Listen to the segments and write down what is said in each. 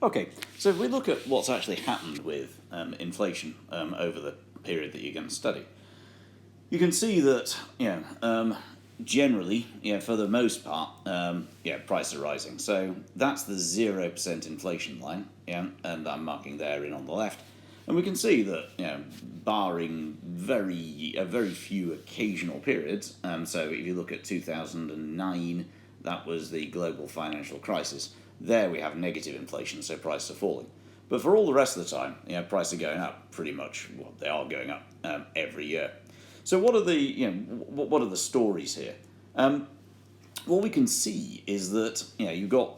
Okay, so if we look at what's actually happened with inflation over the period that you're going to study, you can see that generally, for the most part, prices are rising. So that's the 0% inflation line, and I'm marking there in on the left. And we can see that, barring very few occasional periods, so if you look at 2009, that was the global financial crisis. There we have negative inflation, so prices are falling. But for all the rest of the time, prices are going up pretty much. Well, they are going up every year. So what are the stories here? What we can see is that you've got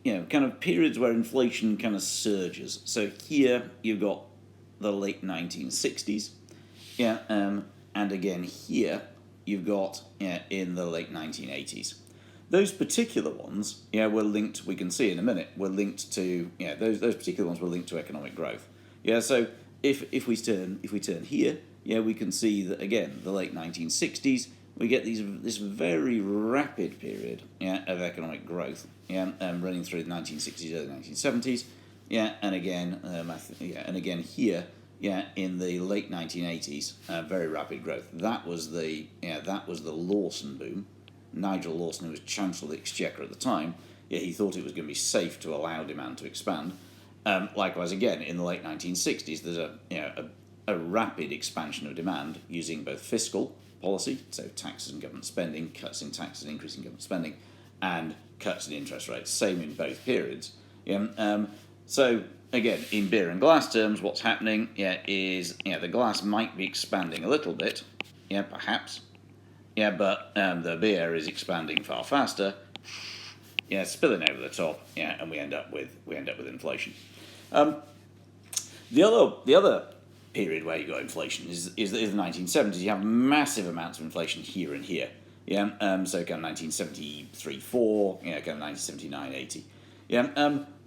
kind of periods where inflation kind of surges. So here you've got the late 1960s, and again here you've got in the late 1980s. Those particular ones, were linked. We can see in a minute. Were linked to those particular ones were linked to economic growth. So if we turn here, we can see that again the late 1960s. We get this very rapid period of economic growth, running through the 1960s, early 1970s, and again, and again here, in the late 1980s, very rapid growth. That was the Lawson boom. Nigel Lawson, who was Chancellor of the Exchequer at the time, he thought it was going to be safe to allow demand to expand. Likewise, again in the late 1960s, there's a rapid expansion of demand using both fiscal policy, so taxes and government spending, cuts in taxes and increasing government spending, and cuts in interest rates. Same in both periods. So again, in beer and glass terms, what's happening is the glass might be expanding a little bit, perhaps, but the beer is expanding far faster, spilling over the top, and we end up with inflation. The other period where you got inflation is the 1970s. You have massive amounts of inflation here and here. So kind of 1973-4, kind of 1979-80.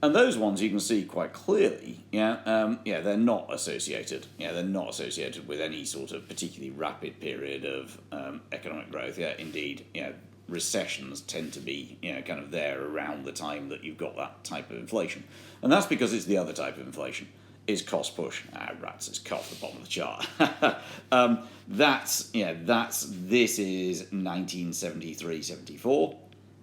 And those ones you can see quite clearly. They're not associated. They're not associated with any sort of particularly rapid period of economic growth. Indeed, recessions tend to be kind of there around the time that you've got that type of inflation, and that's because it's the other type of inflation. Is cost push. Rats, it's cut off the bottom of the chart. This is 1973-74.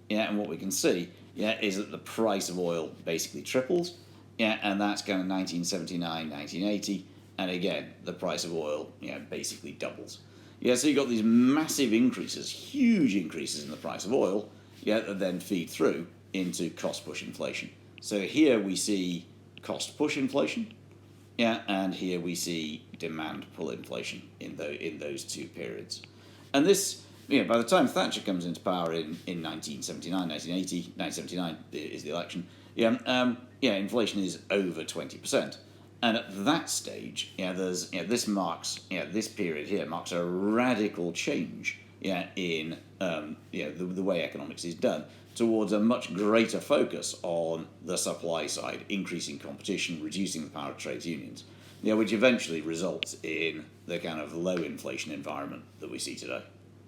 And what we can see, is that the price of oil basically triples. And that's kind of 1979-1980. And again, the price of oil, basically doubles. So you've got these massive increases, huge increases in the price of oil, that then feed through into cost push inflation. So here we see cost push inflation. And here we see demand pull inflation in those two periods. And this, by the time Thatcher comes into power in 1979, 1980, 1979 is the election, inflation is over 20%. And at that stage, there's, this period here marks a radical change, in, the way economics is done, towards a much greater focus on the supply side, increasing competition, reducing the power of trade unions, which eventually results in the kind of low inflation environment that we see today.